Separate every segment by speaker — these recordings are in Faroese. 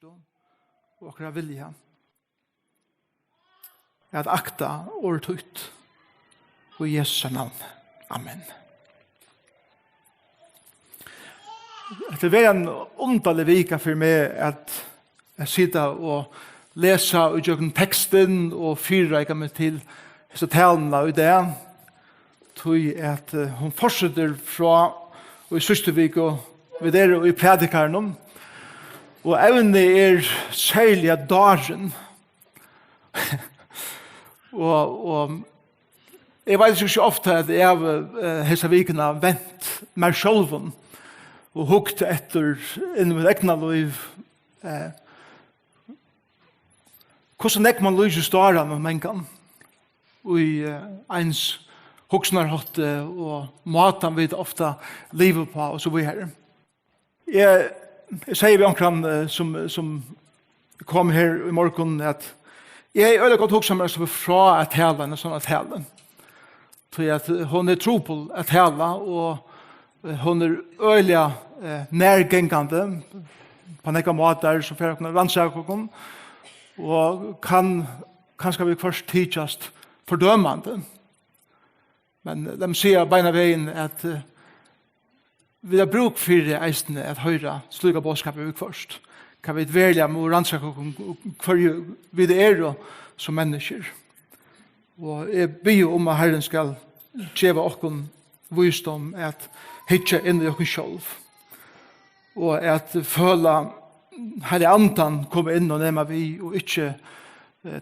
Speaker 1: hjärsta och okra vilja. Att akta ordet och i Jesu namn. Amen. Det var en underlig vika för mig att sitta och läsa och göra texten och fyrräcka mig till så talena i det. Tog att hon fortsätter från och i sista veckan vid det och i Prædikarin. Och även det särliga dagen. och jag vet inte så ofta att jag hessa vikarna vänt mig själv och hukt efter in med egna liv. Hvordan nek man lyser ståra med mänkan og i ens huksnarhotte og matan vi ofta livet på og så vidare. Jeg sier vi omkring som kom her i morgen at jeg er øyelig godt huksammer som fra at hela en sånn at hela. Så at hon tro på at hela og hon øyelig nærgengande på nekka måter som fyrir kunne rannsaka okkom og kanskje vi først tidsast fordømande. Men de sier beina veien at vi har bruk for eisene at høyra sluga bådskapet vi først. Kan vi velja med rannsaka okkom hver vi det som mennesker. Og jeg byr om at Herren skal gjeva okkom visdom at hitja inn i okkom sjálv. Og at føla Herre andan kommer inn og nema vi og ikke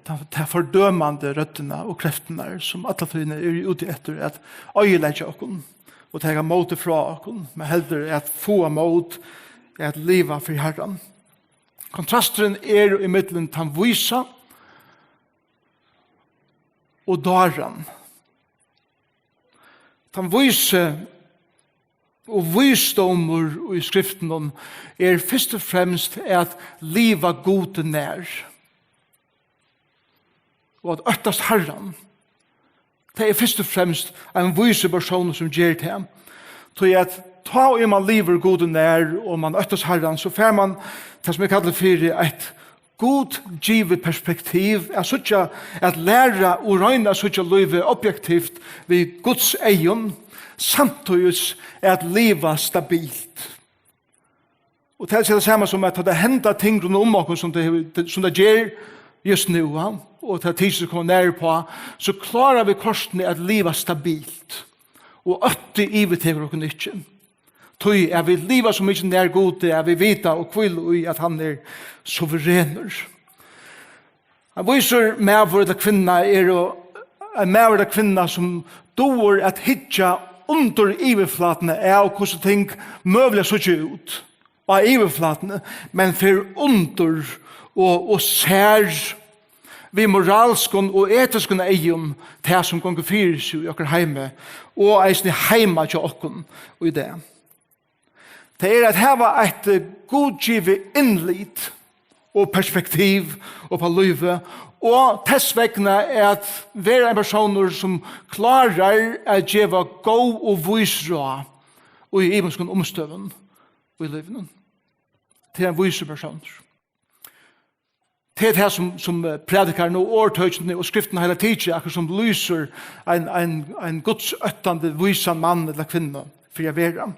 Speaker 1: ta fordømande røttene og kreftene som alle tøyene ute etter at øyelegge okkom og ta måte fra okkom men heller at få mot at liva for Herren. Kontrasteren i middelen tan vysa og daran. Tan vysa og visdomur i skriften først og fremst at liva gode nær. Og at øttast Herren. Det først og fremst en vise person som gjør det. Så at ta man liver gode nær og man øttast Herren, så får man det som jeg kallar for et god givet perspektiv, at læra og røyna suttja livet objektivt ved Guds egen, samtidig at liva stabilt. Og det det samme som at det hender ting rundt om oss som det gjør just nu, og det tid som kommer nær på, så klarer vi korsene at liva stabilt. Og øtte ivet til oss ikke. Tøy er vi liva så mye nær gode, er vi vita og kvill i at han suverener. Han viser medvårda kvinna en medvårda kvinna som doer at hitja under iverflatene og hvordan ting møvler så ikke ut av iverflatene, men for under og ser vi moralskon og etiskon eion til som gonger fyrs i okker heime og eisne heima til okken og i det. Det at heva et godgivet innlit og perspektiv og på livet og tessvekna at være en person som klarar at gjeva gå og visra og i imenskon omstøven og i livet. Det en visra person. Det det som Prædikarin og årtøysene og skriften hele tiden akkur som lyser en godsøttande visan mann eller kvinna for jeg vera.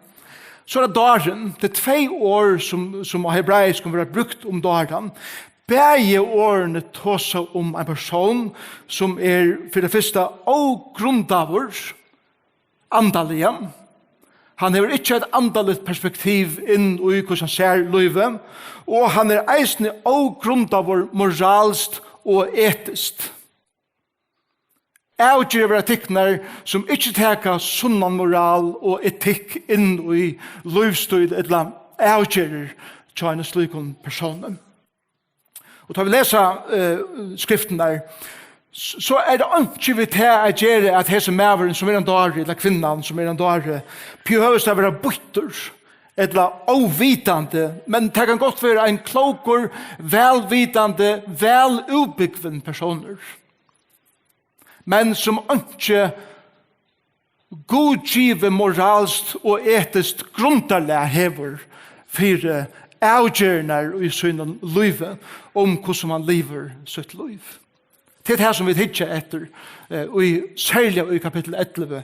Speaker 1: Så det dagen, det 2 år som hebraisk kan være brukt om dagen, begge årene tåsa om en person som for det første og grundavur, andalige. Han har ikke et andaligt perspektiv inn i hvordan han ser livet, og han eisne og grundavur moralst og etist. Avgjøver etikkene som ikke teker sunnan moral og etikk inn i livstøyd eller avgjører til en slik person. Og da vi leser skriften der, så det ikke vi til å gjøre at hese mæveren som en dare, eller kvinnan som en dare, behøves det å være bytter, eller ovitande, men det kan godt være en kloker, velvitande, velutbyggven personer. Men som ikke godgive moralst og etisk grunderlig hever for avgjørende i sin liv hvordan man lever sitt liv. Det er det som vi hittar etter, særlig i kapittel 11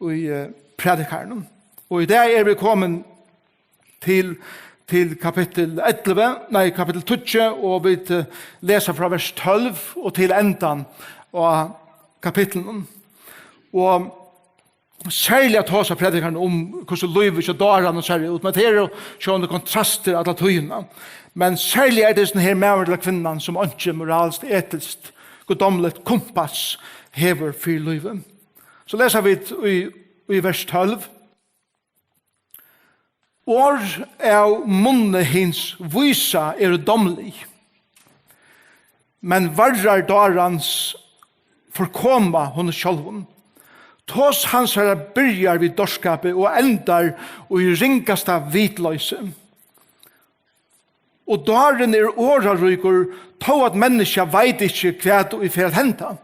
Speaker 1: i Prædikarin. Og i det vi kommet til kapittel 12, og vi leser fra vers 12 og til endan av kapittelen. Og særlig at hos Prædikarin hvordan livet ikke daran og særlig ut, men det er jo sånne kontraster av tøyene. Men særlig det sånne her mæverdelig kvinnan som ikke moralsk, etisk, goddomligt kompass hever for livet. Så leser vi i vers 12. År av munne hins vysa domlig, men varrar darans forkoma hon sjálvun. Tås hans herra byrjar vid dorskapet og endar og i ringasta vitløyse. Og daren årarykur tå at menneska veit ikkje kvæt og i fyrir henta.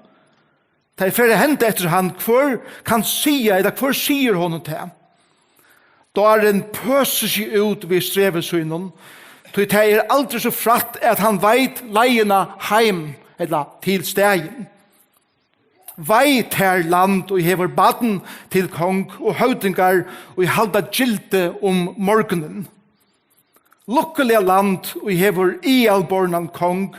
Speaker 1: Det er fyrir henta etter han hver kan sia, eller hver sier honom til. Daren pøser seg ut ved strevesynen, så det er aldri så fratt at han veit leiena heim, eller til stegen. Veit her land og hever baden til kong og høvdingar og halda gilde morgenen. Lukkelig land og hever ialbornan kong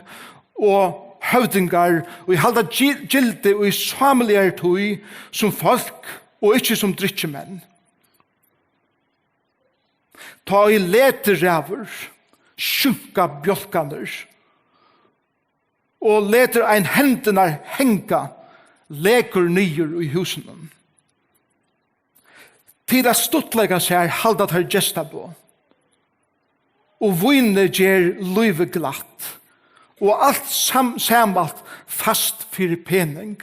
Speaker 1: og høvdingar og halda gilde og samligar tøy som folk og ikkje som drittjemenn. Ta i leteræver, sjunka bjolkaner og leter ein hendenar henga leker nyer i husen. Til at stuttlega seg halda tar gesta på. Og vunne gjer løyve glatt. Og alt samalt fast fyrir pening.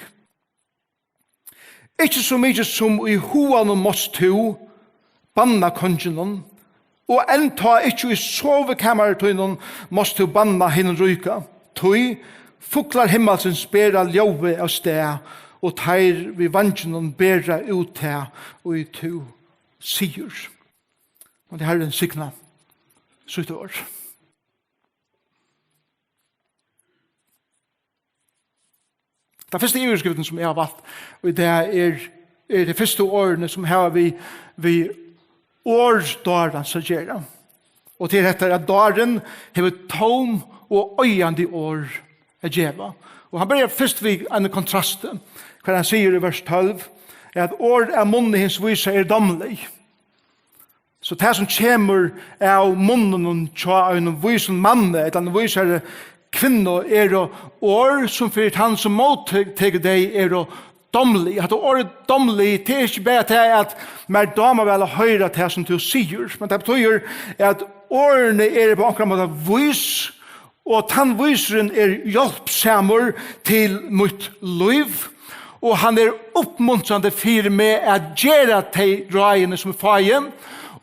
Speaker 1: Ikke så mykje som i hoan og måst to banna kongenon. Og enta ikke i sovekameretøynon måst to banna hinn ryka. Tøy fuklar himmelsens bera ljove av sted, og teir vi vansjonen bera ut her, og i to sier. Og det her er en signa, sutt år. Det første iverskriften som jeg har valgt, og det er de første årene som her vi årsdaren sagjera. Og til dette at daren hever tom og øyande år er djeva. Og han börjar først ved en kontrast, hva han sier i vers 12, at år av munnen hins vysa domlig. Så det som kommer av munnen av en vysen mann, eller en vysa kvinna, år som fyrir han som motteger deg domlig. At år domlig, det er ikke bare til at mer damer vel høyre til som du sier, men det betyr at årene på akkurat måte vys, og tannvyseren hjelpsamur til mitt liv, og han oppmuntrande for meg at gjøre de røyene som fagen,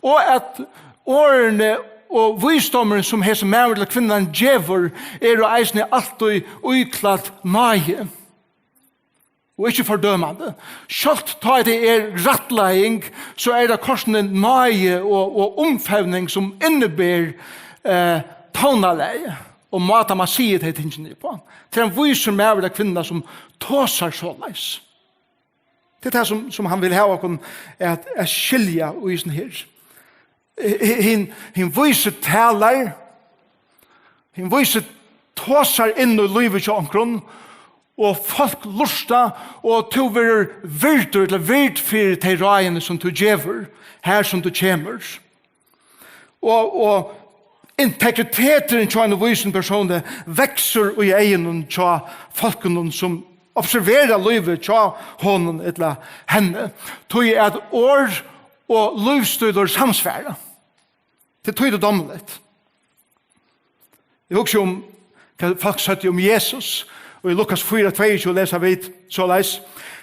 Speaker 1: og at årene og visdommen som hese mævlig kvinnan djever og eisne alltid utklatt nøye. Og ikke fordømende. Sjølt tar det rettlegging, så det korsende nøye og omfevning som innebærer tonaleie. Og måten man sier det tingene på. Det en viser med av kvinner som tåsar såleis. Det er det som han vil ha åkken at skilja og i sånn her. Hin viser taler, hin viser tåsar inn i livet til omkron, og folk lusta, og to vil virtur eller virtfyr til røyene som du djever, her som du kjemer. Og integriteten til en vysen person vekser i egen til folkene som observerer livet til hånden eller henne. Tog at år og livsstyler samsfære. Det tog det domlet. Jeg husker om hva folk satt om Jesus, og i Lukas 4:22 leser vi så leis.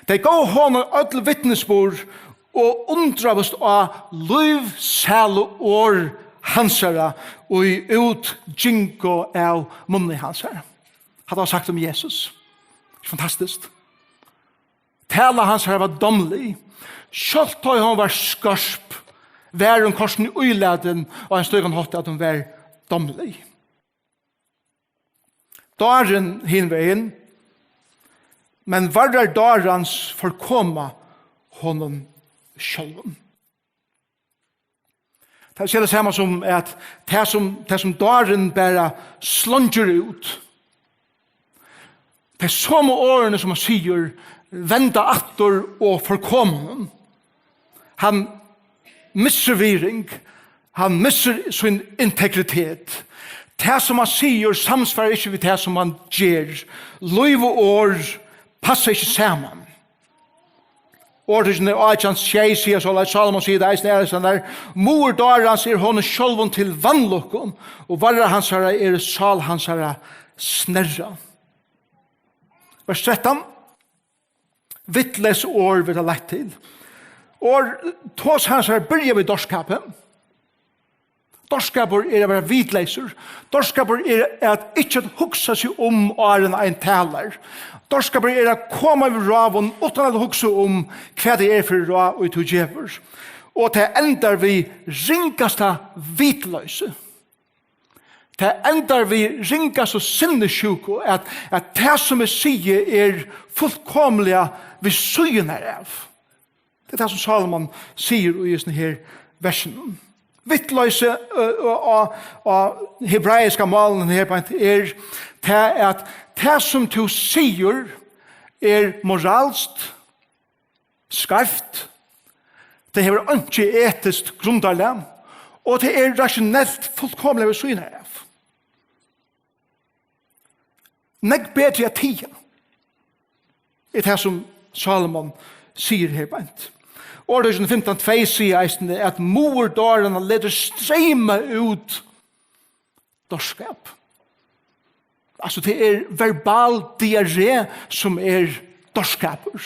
Speaker 1: De gav hånden ødel vittnesbord og undravast av liv, sæl og år hansara og ut jinko av munnen hansara. Hadde han sagt om Jesus. Fantastisk. Tala hansara var domlig. Sjølt da han var skarsp, var hun korsen i uileden, og han stod han hatt at hun var domlig. Daren hinveien, men varrar darans forkoma honom sjálvum. Det ser det samme som at det som daren bare sluncher ut. Det samme årene som han sier, venda attor og forkommenen. Han misser viring, han misser sin integritet. Det som han sier samsvarer ikke ved det som han gjør. Liv og år passer ikke sammen. Ordene av hans tjei sier så, like Salomon sier det, eisen er sånn der, mor daran sier hon sjølven til vannlukken, og varra hans herre er sal hans herre snerra. Vers 13, vittles år vil ha lagt til. Og tås hans herre byrja ved dorskapet. Dorskapet er å være vitleiser. Dorskapet er at ikke huksa seg om åren en taler. Dorskapet er å komme ved raven uten å hukse om hva det er for rav og til djever. Og det endar vi ringasta vitløse. Det endar vi ringast og sinnesjuko at det som sier er fullkomlige vi søgner av. Det er det som Salomon sier i denne her versen. Vittløse og hebraiska malen her på er at det som du sier er moralst, skarft, det er ikke etisk grundarlig, og det er rasjonelt fullkomlig ved syne av. Negg bedre av tida er det som Salomon sier her på Ordningen 15.2 sier eisende at mordårene leder strømme ut dorskap. Altså det er verbal diarré som er dorskaper,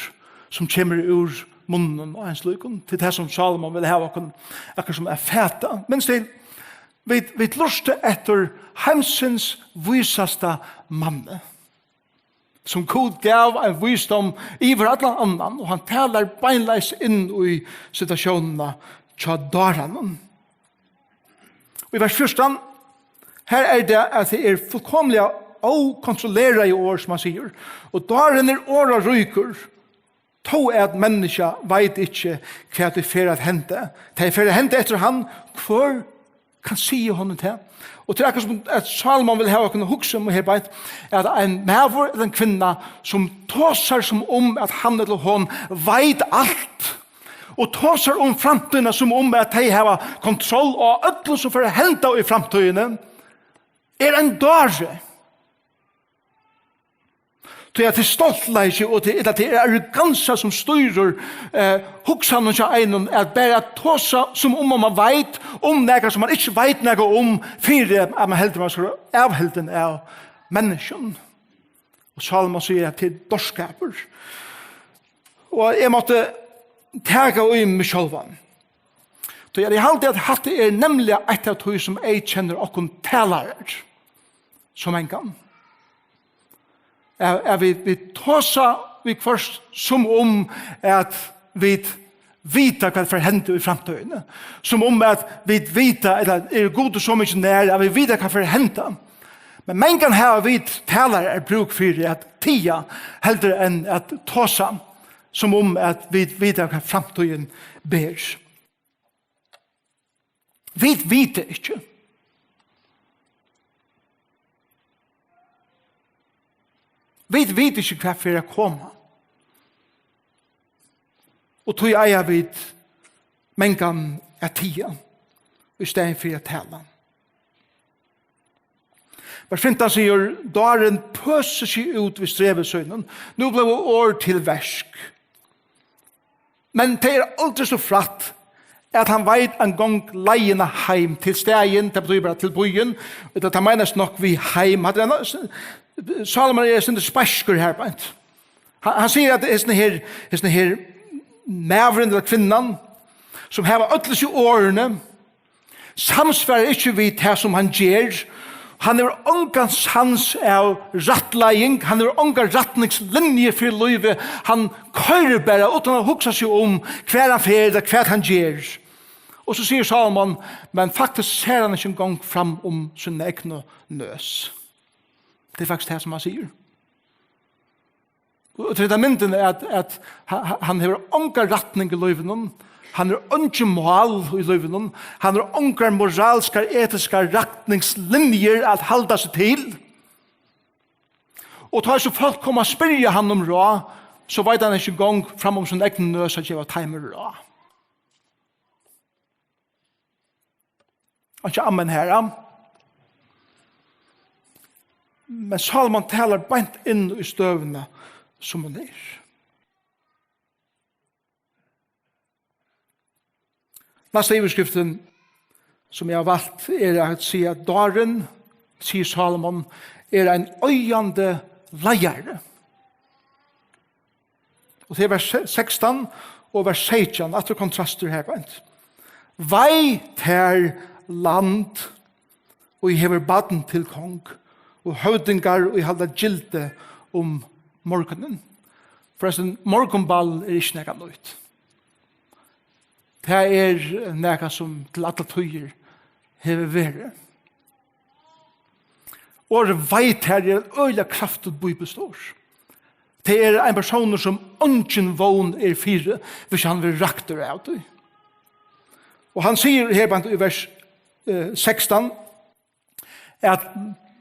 Speaker 1: som kommer ur munnen og ens lykken, til det som Salomon vil ha akkurat som er feta. Men still, vi lurer etter heimsens visaste manne, som Gud gav en visdom i hverandre annan, og han taler beinleis inn i situasjonene tja daranen. Og i vers 14, her er det at det er fullkomlig og kontrollere i år, som han sier. Og daren er åra ryker, to er at menneska veit ikke hva det er for at hente. Det er for at hente etter han, hvor kan sige honom til. Og til akkurat som at Salomon vil ha kunne hukse om her beit, at en mævor eller en kvinna som tåsar som om at han eller hon veit alt. Og tåsar om framtiden som om at de har kontroll og ødel som får henta i framtiden er en dare. Det er til stoltleise og til det er arrogansa som styrer huksan og kjæren at bare tåsa som om man veit om nægge som man ikke veit nægge om fyrir at man heldur man skal avhelden av mennesken. Og Salomon sier at til dorskaper. Og jeg måtte tega ui med sjálvan. Så jeg halte at hatt det er nemlig et av tog som jeg kjenner okkur talarer som en gang. Vi tåsa vi først som om at vi vita hva for hente i framtøyene. Som om at vi vita, eller er god og så mye nær, at vi vita hva for hente. Men mengen her vi taler er bruk for at tia heldur enn at tåsa som om at vi vita hva framtøyen ber. Vi vita ikke. Vi vet ikke hva for å komme. Og tog jeg vet mengen er tida i stedet for å tale. Vers 15 sier, daren pøser seg ut ved strevesøgnen. Nå ble det år til versk. Men det er aldri så flatt at han vet en gang leiene heim til stegen, det betyr bare til byen, og det menes nok vi heim. Salomon er sin spaskur her på ent. Han sier at det er sånne her mævren eller kvinnan som hever ødles i årene samsvarer ikke vidt her som han gjør. Han er ongan sans av rattlegging, han er ongan rattningslinje for livet. Han kører bare uten å huksa seg om hver han fer, hver han gjør. Og så sier Salomon, men faktisk ser han ikke en gang fram om sin egen nøs. Det er faktisk det som han sier. Og til den mynden er at han har ångar retning i løyven, han har ångar mål i løyven, han har ångar moralske, etiske retningslinjer at halda seg til. Og tar så folk kommer og spyrja han om råd, så vet han ikke en gang fram om sin egen nøs at jeg var timer råd. Han ikke ammen her. Men Salomon taler bænt inn i støvene som han er. Neste overskriften som jeg har valgt er å si at daren, sier Salomon, er en øyende leiere. Og det er vers 16 og vers 16, at det kontraster her bænt. Vei ter land, og jeg hever baden til kong, og høvdingar, og jeg halda gilde om morgenen. Forresten, morgenballen er ikke nekka nøyt. Det er nekka som til alle tøyer hever vært. Og veit her er en øyla kraftig bibelstor. Det er en person som ønsken vogn er fire, hvis han vil rakter av det. Og han sier her blant i vers 16, at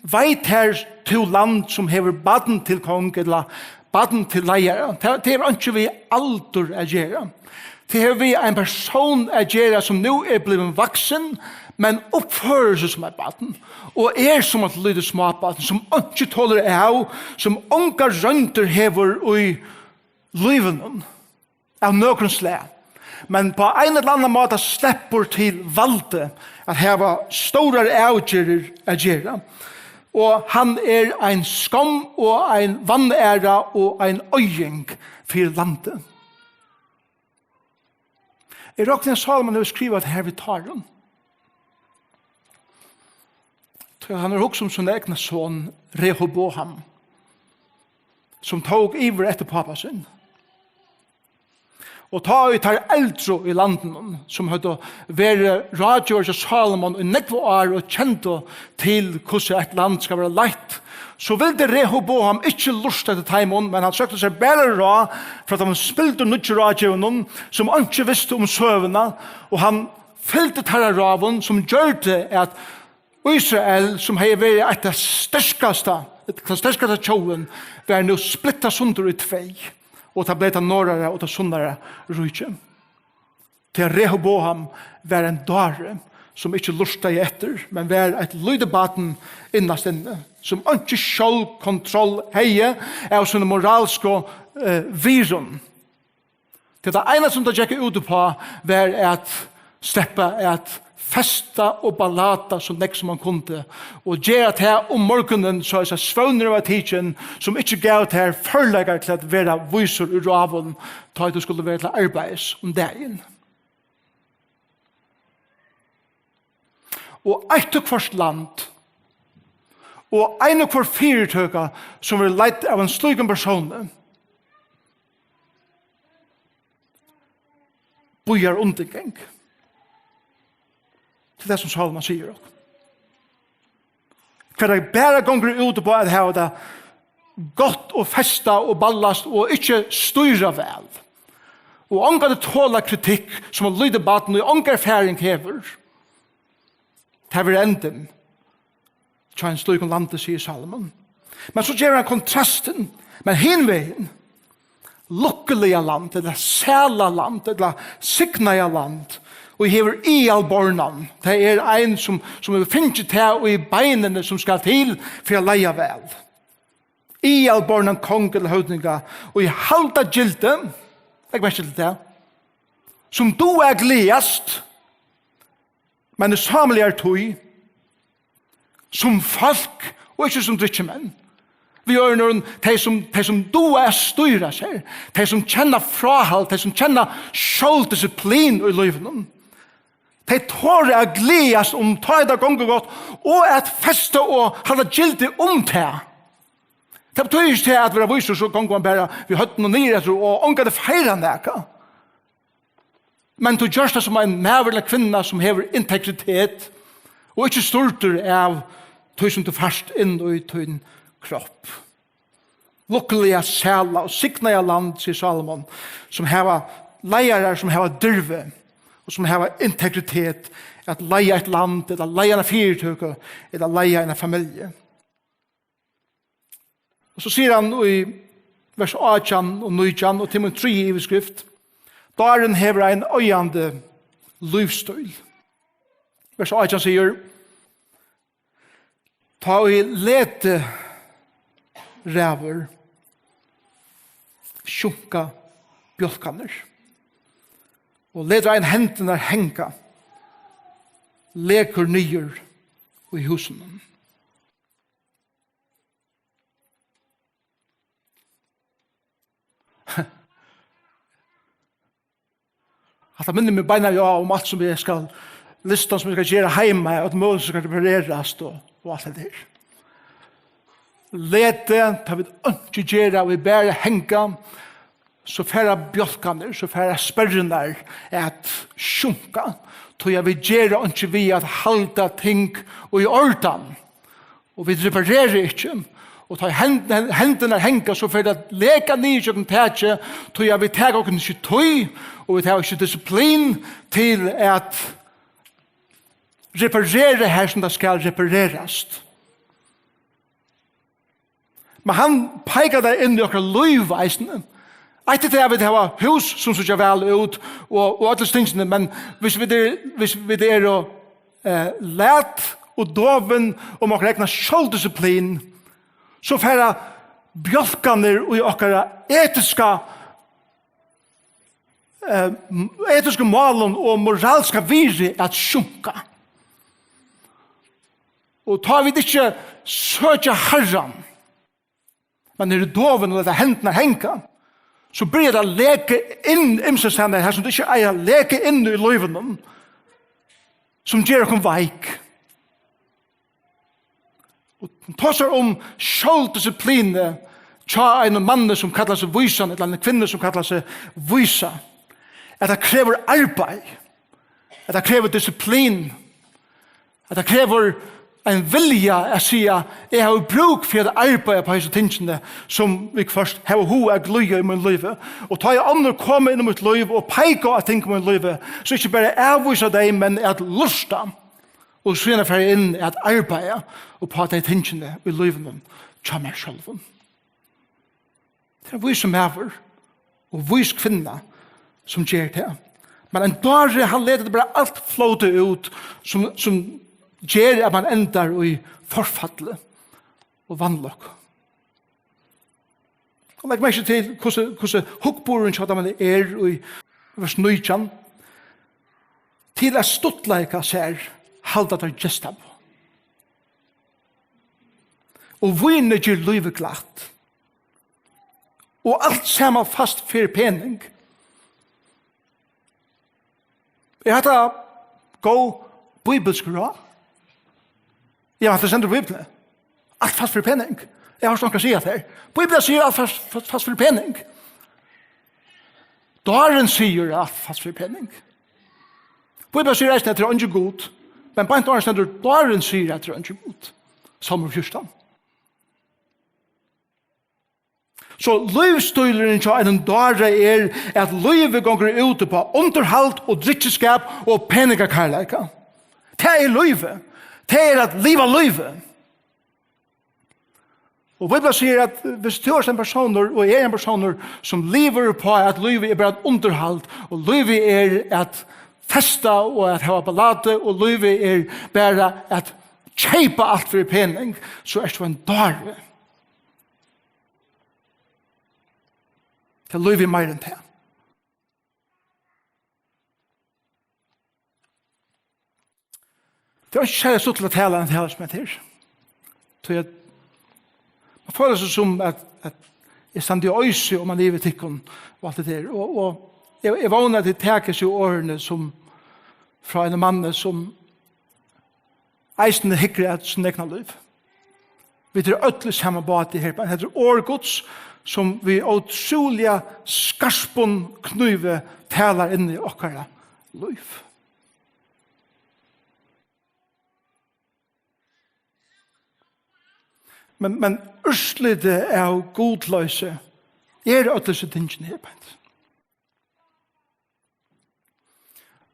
Speaker 1: veit her til land som hever baden til kong, eller baden til leier, det er ikke vi alder å gjøre. Det er vi en person å gjøre som nå er blevet vaksen, men oppfører seg som er baden, og er som at lyder småbaden, som ikke tåler av, som unga rønter hever i liven av noen slag. Men på en eller annen måte slipper til valde at heva store avgjerer å gjøre. Og han er en skam og en vannæra og en øying for landet. Jeg råkner Salomon har skrivet at her vi tar den. Han har også som sin egen son Rehoboam, som tog iver etter pappa sin. Og ta ut her eldre i landen, som hadde vært radioer til Salomon i nekve år og kjent til hvordan et land skal være leit. Så ville Rehoboam ikke lust etter teimen, men han søkte seg bare råd, for at han spilte nødje radioen, som han ikke visste om søvnene, og han fylte terra raven, som gjør det at Israel, som har vært et sterskeste tjoen, var nå splittet sunder i tvei, og det ble det norrere og det sunnere rydtje. Til Rehoboam var en dare som ikke lustet etter, men var et lydebaten innast inne, som ikke kontroll heie av sånne moralske virum. Det ene som det gikk ut på var at slippe at festa og ballata som nek som man kunde, og gjøre at her om morgenen så er det svønner av tidsen som ikke gav til her førlegger til at være viser i raven til at du skulle være til arbeids om dagen. Og eit og kvart land og ein og kvart fyrirtøka som var leit av en slugen person bojar undergeng til det som Salomon sier. For det bare gonger ut på at her det godt og festa og ballast og ikke styra vel. Og ångar det tåla kritikk som har lydet baten og ångar færing hever. Det er enden. Tja en slugen landet, sier Salomon. Men så gjør han kontrasten. Men hinvegen, lukkelige land, eller sæla land, eller siknaja land, og hever i albornan. Det er en som finner til og i beinene som skal til for å leie vel. I albornan kong eller høydninga, og i halda gilde, jeg vet ikke det, som du er gledest, men det samlige er tog, som folk, og ikke som drittjemenn. Vi gjør noen, de som du er styrer seg, de som kjenner frahald, de som kjenner sjåldisiplin i livet. De tårer å gledes om ta det ganger godt, og at feste og ha det gildig om det. Det betyr ikke til at vi har viser så ganger man bare vi høtter noe nyheter og ånger det feirende. Men du gjør det som en maver eller kvinna som hever integritet og ikke stolter av tog som du fast inn i din kropp. Lukkelige sæla og sikna land, sier Salomon, som hever leiere som hever dyrve og som hever integritet at leie et land, eller leie en fyrtøk, eller leie en familie. Og så sier han i vers 18 og 19 og Timon 3 i beskrift, Daren hever en øyande livsstøyl. Vers 18 sier, ta i lete ræver, sjunka bjølkaner, og leder en hendene henga, leker nyer i husen. At jeg minner meg beina om alt som jeg skal listan som jeg skal gjøre hjemme og at mål som skal repareres og alt det der. Lete, ta vi ikke gjøre og vi bare henga så færre bjølkaner, så færre sperrener at sjunka tog jeg vil gjøre ikke vi at halda ting og i ordan og vi reparerer ikke og ta hendene henga så for at leka nye kjøkken tætje tog jeg vil tæga okken ikke tøy og vi tar ikke disiplin til at reparere her som det skal reparerast. Men han peikar der inn i okra løyveisene. Etter det vil det ha hus som ser vel ut og alle stingsene, men hvis vi er lært og doven om okra egna sjåldisiplin, så færa bjølkaner og okra etiske målen og moralska viri at sjunka. Og tar vi ikke søkja herran, men er det doven og det hendene henka, så blir det leke inn imsesender her som det ikke eier leke inn i løyven som gjør okkur veik. Og ta seg om sjåldisipline tja en mann som kallar seg vysan eller en kvinne som kallar seg vysa at det krever arbeid at det krever disiplin at det krever en vilja å si jeg har bruk for å arbeide på disse tingene som vi først har ho er gløye i min liv. Og ta jeg andre komme inn i mitt liv og peike av ting i min liv, så ikke bare avvise deg, men at lusta og så for inn at arbeide og på de tingene i livet til meg selv. Det er vi som er og vi kvinner som gjør det. Men en dag han leder det bare alt flåte ut som gjør at man endar i forfattle og vannlokk. Og legg meg ikke til hvordan hukkboren kjøtta man er i vers 19 til at stuttleika ser halda der gesta på. Og vine gjør livet glatt. Og alt sammen fast for pening. Jeg hadde gå bibelskra. Jeg har sendt Bibelen. Alt fast for penning. Jeg har snakket å si at her. Bibelen sier alt fast for penning. Daren sier alt fast for penning. Bibelen sier at det er ikke god. Men på en dag er daren sier at det er ikke god. Salmer 14. Så livsstøyleren til en dare er at livet gonger ute på underhalt og dritteskap og penningakarleika. Det er livet. Det er at liva livet. Og Bibelen sier at hvis du er en person og er en person som lever på at livet er bare et underhalt og livet er at festa og at hava ballade og livet er bare at kjeipa alt for penning, så er det en darve. Det livet er mer enn det. Det er ikke kjære stått til å tale en tale som er til. Man føler seg som at jeg stand i øyse om man lever tikkun og alt det der. Og jeg vågner at det tekes i årene som fra en mann som eisende hikker at sin egna liv. Vi tar ødelig samme bad i her. Det heter årgods som vi utrolig skarspun knuve taler inn i okkara liv. Men urslitet av godløse ødelse tingene her.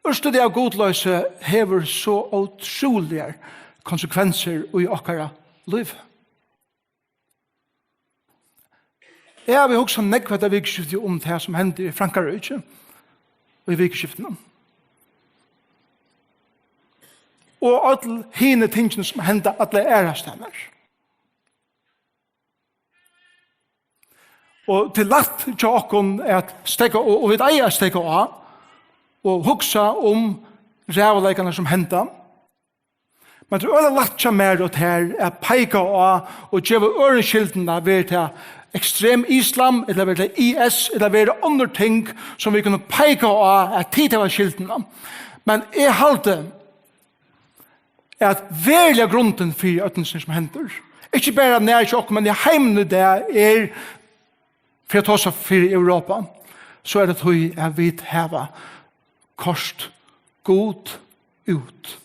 Speaker 1: Urslitet av godløse hever så utrolige konsekvenser i okkara liv. Jeg har også nekvet av vikskiftet om det som hender i Frankrike og i vikskiftene. Og alle hine tingene som hender alle ærestender. Og til lagt til åkken at stegge, og vi eier stegge av, og hugsa om rævleikene som hender. Men det er lagt til mer og til at peika av og gjøre ørenskildene ved til ekstrem islam, eller ved til IS, eller ved til andre ting som vi kunne peika av at tid av skildene. Men jeg halte at velja grunden for øttelsen som hender. Ikke bare nær til åkken, men i heimene det for å ta seg for Europa, så det tog jeg vidt heva kost god ut.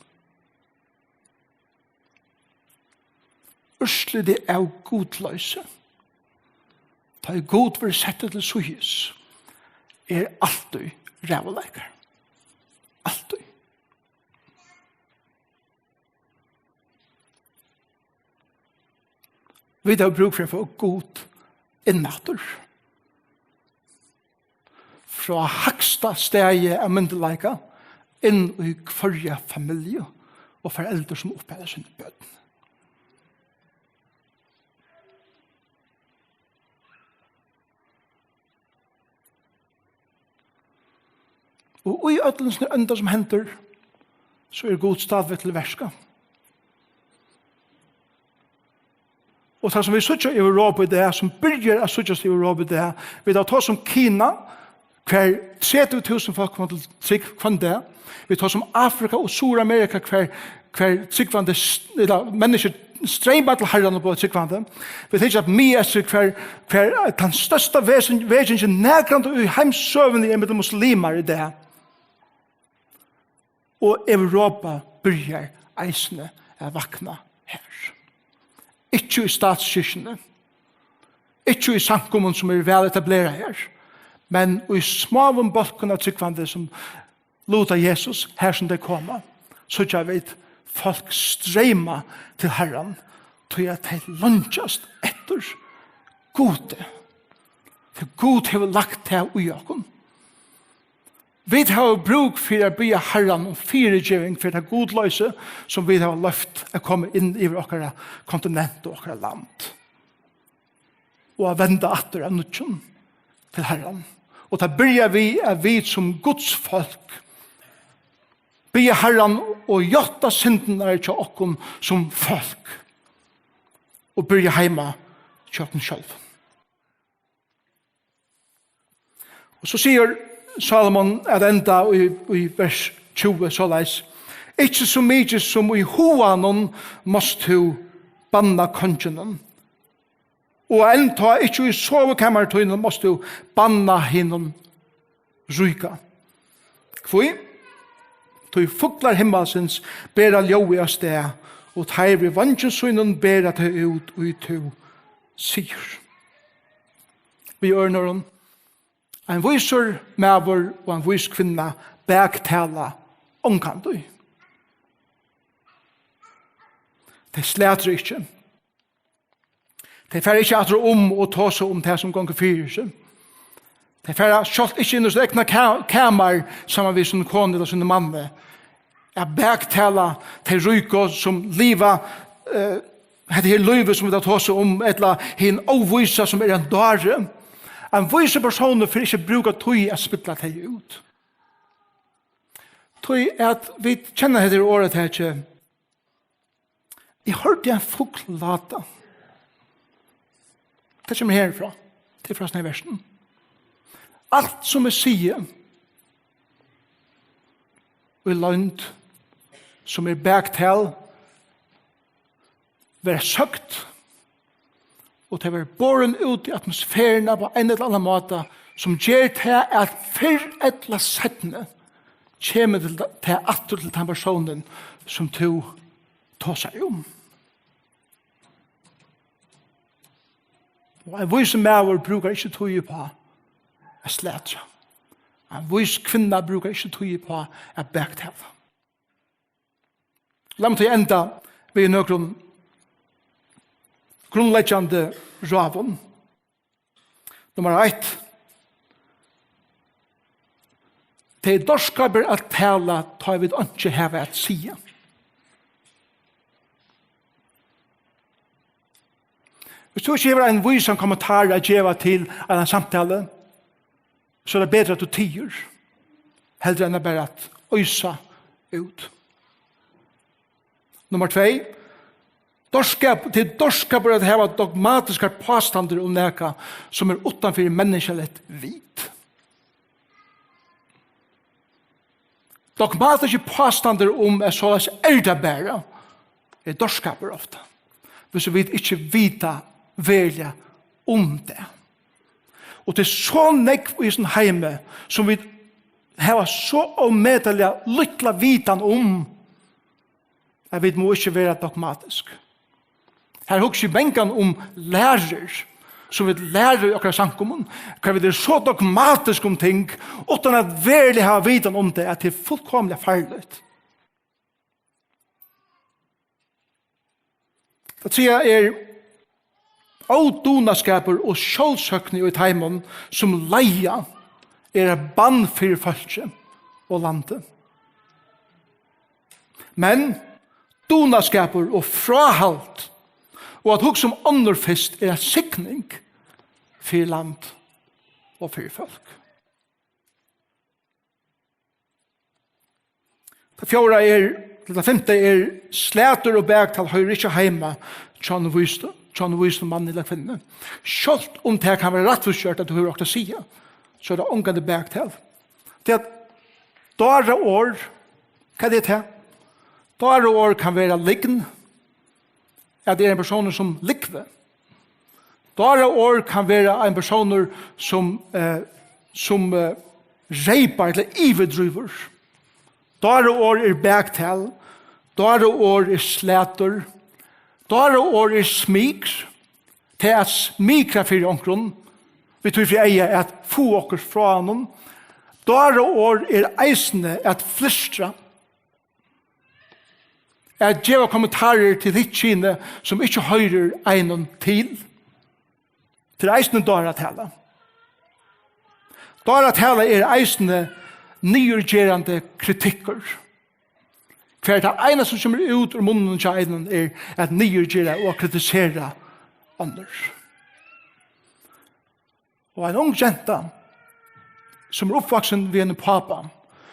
Speaker 1: Ørslig det godløse. Ta god for å sette til suyes, alltid rævleikere. Alltid. Vi har bruk for å få god innatur. Fra haksta stegi av myndelaika inn i kvarja familie og foreldre som oppheller sine bøten. Og i ødelsene enda som henter, så god stadvet til verska. Og det som vi sutja i Europa i det, som byrger å sutja i Europa i det, vi tar ta som Kina, hver 30.000 folk kommer til trygg kvann det. Vi tar som Afrika og Sur-Amerika hver trygg kvann det, mennesker streimer til herrene på trygg kvann det. Vi tar at Miesir hver den største vesingen nærkrande i heimsøvende med de muslimer i det. Og Europa byrger eisene å vakna her. Ikke i statskirkene, ikke i samkommun som vel etableret her, men i småven bolken av tryggvande som lota Jesus her som det kommer, så jeg vet folk streima til Herren til at de lunsjast etter gode. For god har lagt det i okken. Vi har bruk for å be Herren om firegjøring for det godløse som vi har løft å komme inn i vårt kontinent og vårt land. Og å vende atter av nødgjøn til Herren. Og da byrjar vi som Guds folk be Herren og gjotta syndene til okken som folk og byrja heima til okken selv. Og så sier Salomon at enda i vers 20 så leis ikke så mye som i hoanon måst du banna kongenen og enda ikke i sovekammertøynen måst du banna hinnom ryka. Kvoi? Tøy fuglar himmelsens bera ljøy av sted og teir vi vannsynsynen bera til ut og to sier. Vi ørner en viser maver og en vis kvinna begtala omkantøy. Det slæter ikke. Det fer ikke at og ta seg om det som gonger fyrir seg. Det fer kjalt ikke inn hos ekna kamar sammen med sin kone eller sin mann. Jeg begtala til ryko som liva det her løyve som vi tar ta seg om eller hin ovisa som en dare. En vise personer for ikke bruka tøy å spytla det ut. Tøy at vi kjenner etter året her ikke. Jeg hørte en fugl lata. Det kommer herfra. Det fra sånne versen. Alt som jeg sier og løgnt som begtell være søkt og det var båren ut i atmosfæren på en eller annen måte som gjør til at før et eller settende kommer til atter til den personen som du tar seg om. Og en vis maver bruker ikke tog på å slætre. En vis kvinna bruker ikke tog på å baktale. La meg til enda ved noen grunnleggende råden. Nummer 1. Det er dorskaper at tala tar vi ikke heve at sige. Hvis du ikke har en vysan kommentar å gjøre til en samtale, så er det bedre at du tiger, heller enn bare at øysa ut. Nummer 2. Det er dorskaper at heve dogmatiske påstander om neka som er utanfor menneskeligt vit. Dogmatiske påstander om er således eldabæra er dorskaper ofta. Hvis vi ikke vita velja om det. Og det er så nekv i sin heime som vi har så omedelig lytla vitan om at vi må ikke være dogmatisk. Her husker bengan om lærer som vi lærer i okra sankommun, hva vi er så dogmatisk om ting, utan at verlig ha vidan om det, at det er fullkomlig farligt. Det sier er autonaskaper og sjålsøkning i teimen som leia er bann for folket og landet. Men donaskaper og frahalt og at hugsa ånder fest er en sikning for land og for folk. Det 4. det 5. slæter og bergtal høyre ikke heima tjån vyste mann eller kvinne. Sjølt om det kan være rettforskjørt at du hører åkt å sige, så er det omgående bergtal. Det at dåre år, hva er det til? Dåre år kan være lign, at det er en person som likve. Dåre år kan være en person som reipar eller ivedriver. Dåre år er bergtal, dåre år er slæter, dåre år er smik, til at smikra fyrir omkron, vi tror for eie at få okker fra honom. Dåre år er eisende at flistra, at gjeva kommentarer til ditt kine som ikke høyrer egnon til eisende dåre tala. Dåre tala er eisende nyurgerande kritikker. For det ene som kommer ut ur munnen til egnon er at nyurgera og kritisera andres. Og en ung jenta som er oppvaksen ved en pappa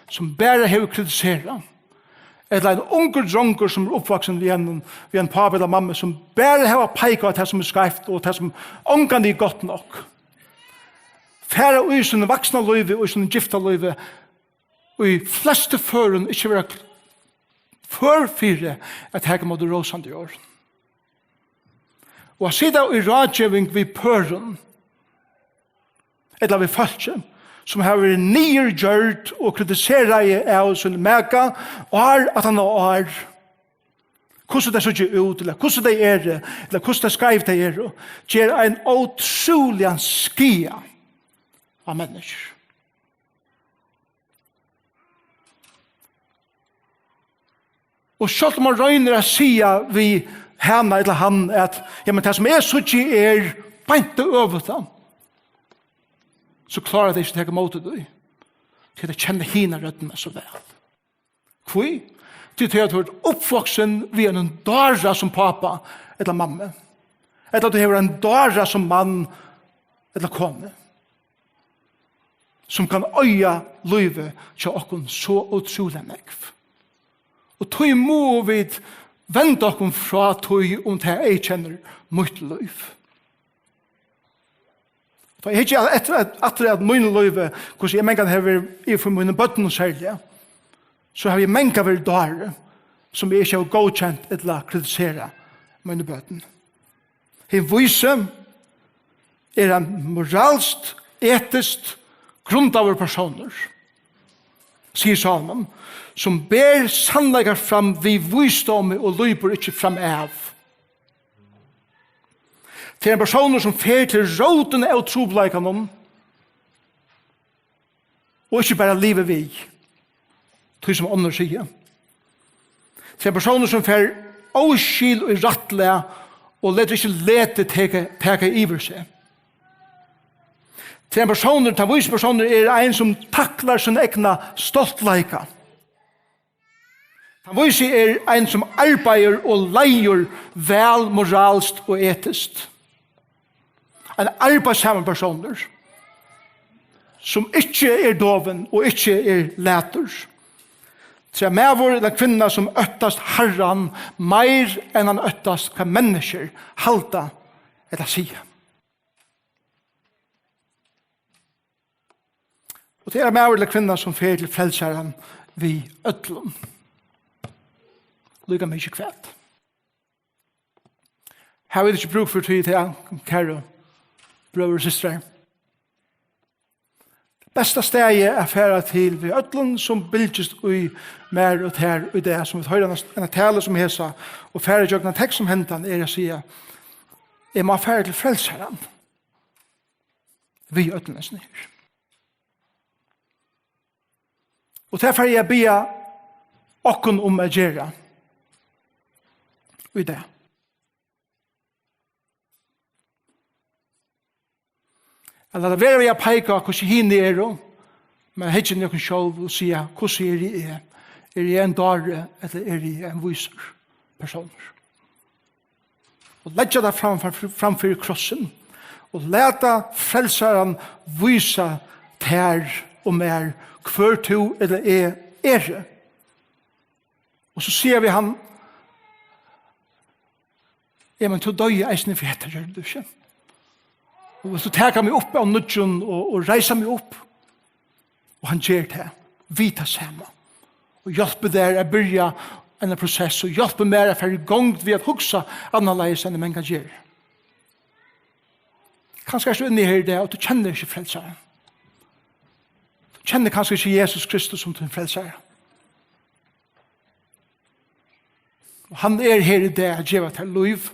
Speaker 1: som bare har kritisera, eller en unger dronker som er oppvaksen ved en pappa eller mamma som bare har peika det som er skreft og det som ungene er godt nok. Færa ui sin vaksna løyve og sin gifta løyve og i fleste føren ikke være førfyre at hege måtte råsande i år. Og å sida i rådgjøving ved pøren eller ved falskje som har vært nyrgjørt og kritiseret av sin meka, og at han har hvordan det ser ikke ut, eller hvordan det er, eller hvordan det skrev det er, gjør en utrolig skia av mennesker. Og selv om man røyner å si vi henne eller han at ja, men det som er så ikke er beint over dem, så klarer det ikke å ta imot det. Til å kjenne hina røddene så vel. Hvor? Til at du har oppvoksen via en dara som pappa eller mamma. Eller at du har en dara som mann eller kone. Som kan øya livet til okken så utrolig nekv. Og tog må vi vende okken fra tog om det jeg kjenner mitt liv. For jeg har ikke etter at mine løyve, hvordan jeg mengan har vært for mine bøtten og særlige, så har jeg mengan vært dårlig, som jeg ikke har godkjent eller kritisere mine bøtten. Jeg viser en moralsk, etisk grunn av personer. sier Salmen, som ber sannleikar fram vi visdomme og løyper ikke fram av. Til en person som fer til råden av trobleikanen, og ikke bare livet vi, tog som ånder sier. Til en person som fer avskil og rattle, og leder ikke lete teke iver seg. Til en person, til visse personer er en som taklar sin egna stoltleika. Til visse er en som arbeider og leier vel moralst og etisk. En arbeidsamme personer som ikke er doven og ikke er leter. Til en medvår eller kvinna som øttast herran mer enn han øttast hva mennesker halda eller sier. Og det er med eller kvinna som fer til frelseren vi ødlom. Lyga mykje kvært. Her vil ikke bruk for tid til kære brøver og systre. Bästa steget er færa til vi ødlom som bildjust ui mer og ter ui det som vi høyrer en tale som hesa og færa jøgna tekst som hentan er å sige jeg må færa til frelseren vi ødlom snir. Og derfor er jeg bia okkun om å gjøre i det. Eller det er vi å peika hvordan henne er, men jeg ikke noen selv og sier hvordan er jeg. Er jeg en dare, eller er jeg en viser personer? Og legge det framfor krossen, og lete frelseren vise ter og mer hver to eller er. Og så sier vi han men to døye eisne for etter, gjør du ikke? Og hvis du teker meg opp av nødgen og reiser meg opp, og han gjør det, vita sammen, og hjelper der å begynne en prosess, og hjelper mer å være i gang ved å huske annerledes enn man kan gjøre. Kanskje er du inne i her det, og du kjenner ikke frelseren. Kjenner kanskje ikke Jesus Kristus som din frelser. Han er her i det å gjøre til liv.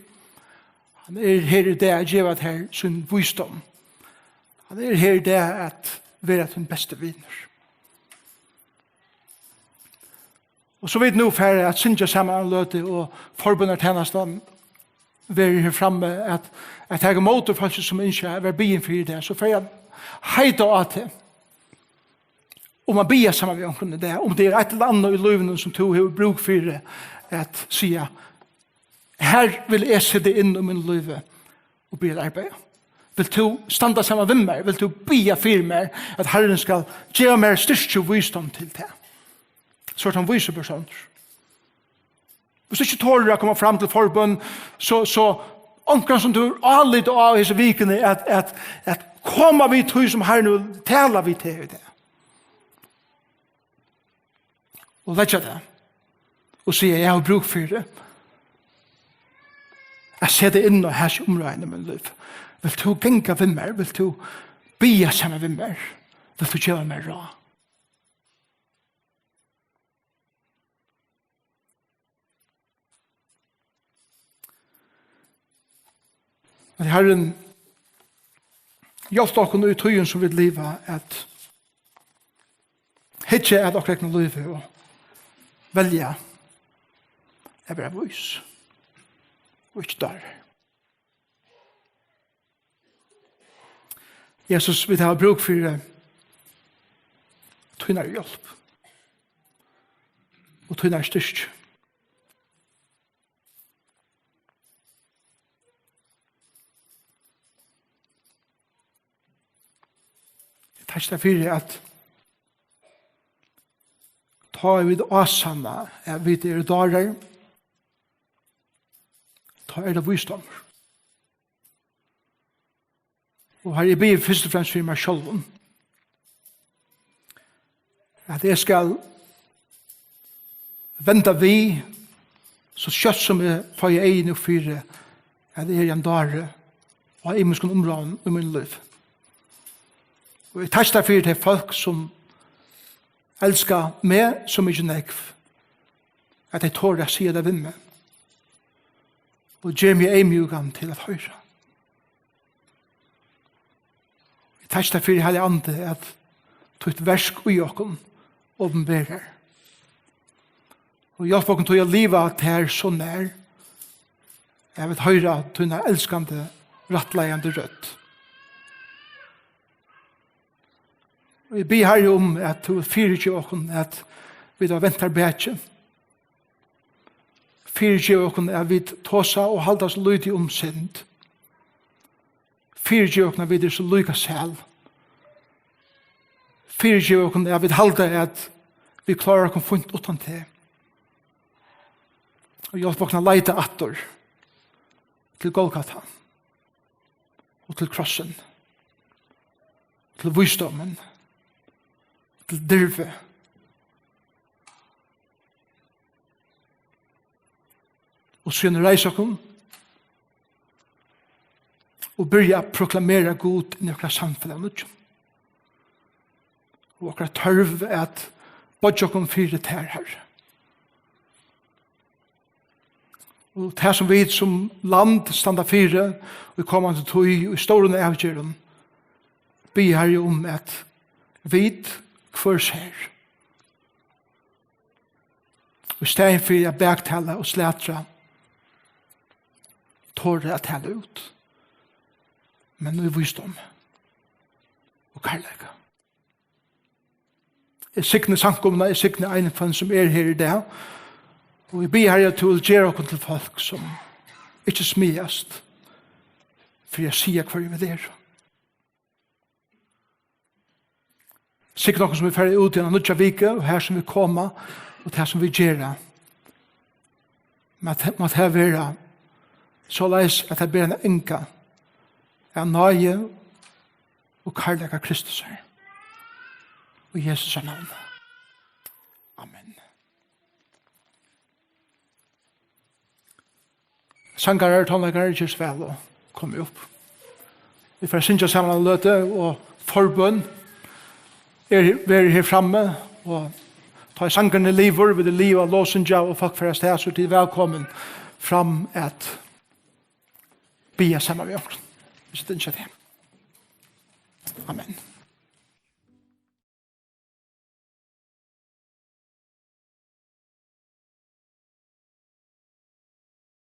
Speaker 1: Han er her i det å gjøre til sin visdom. Han er her i det å være din beste vinner. Og så vet nå for at synge sammen løte og forbundet tjenesten være her fremme at jeg har måte folk som ikke er byen for det. Så for jeg heiter av til om man bier sammen med omkring det, om det er et eller annet i livet som tog har bruk for det, at sier, her vil jeg sitte inn i min liv og be arbeid. Vil du standa sammen med meg? Vil du bier for meg at Herren skal gjøre meg styrke og visdom til det? Så er det en viser personer. Hvis du ikke tåler å komme fram til forbund, så omkring som du har litt av disse vikene, at kommer vi til som Herren og taler vi til det. Og legge det og sier jeg har bruk for det. Jeg ser det inn og her områdene med liv. Vil du genga ved meg? Vil du bia sammen ved meg? Vil du gjøre meg råd? Men Herren hjelp dere i tøyen som vil leve at ikke er dere ikke noe liv og velja er bare vis og ikke der. Jesus vil ha bruk for tøyner hjelp og tøyner styrk. Jeg tar ikke for at ta vid asanna vid dagar ta det visdom og her ber først og fremst for meg selv at jeg skal vente vi så kjøtt som jeg får i egen og fyre at jeg en dare og jeg må skulle område i min liv og jeg tar det for til folk som elsker meg som ikke nekv, at jeg tår å si det ved meg, og gjør meg en mjugan til at høyre. Jeg tar ikke for hele andre at tog et versk ui okken åpenberer. Og hjelp okken tog å liva til så nær, jeg vil høyre tunne elskende, rattleiende rødt. Og jeg ber her om at du fyrer okken at vi da venter bedre. Fyrer okken at vi tåsa og halda oss lydig om synd. Fyrer okken at vi er så lyga selv. Fyrer okken at vi halda at vi klarer okken funnet utan til. Og hjelp okken at leite atter til Golgata og til krossen, til visdommen, til dirve. Og så reise oss og begynne å proklamere god i noen samfunn. Og akkurat tørv at bodde oss fire ter her. Og det som vi som land standa fire, og vi kommer til tog i stårene avgjøren, be her om at vi hver ser. Og i stedet for å bergtale og slætre, tåre å tale ut. Men nå er visdom og kærlighet. Jeg sikner sankumene, jeg sikner egnet som er her i dag, og jeg ber her til å gjøre oss til folk som ikke smiast, for jeg sier hva vi er. Sikkert noen som er ferdig ut i en nødja vike, og her som vi kommer, og her som vi gjør. Men at her være så leis at jeg ber en enka er nøye og kærlighet av Kristus her. Og Jesus er navn. Amen. Sangarer, tonleggere, gjørs vel og kommer opp. Vi får synge sammen av løte og forbønn her framme og ta i sangerne liver ved det liv av låsenja og folk for å stå så til velkommen fram at bia sammen med oss. Vi sitter ikke til. Amen.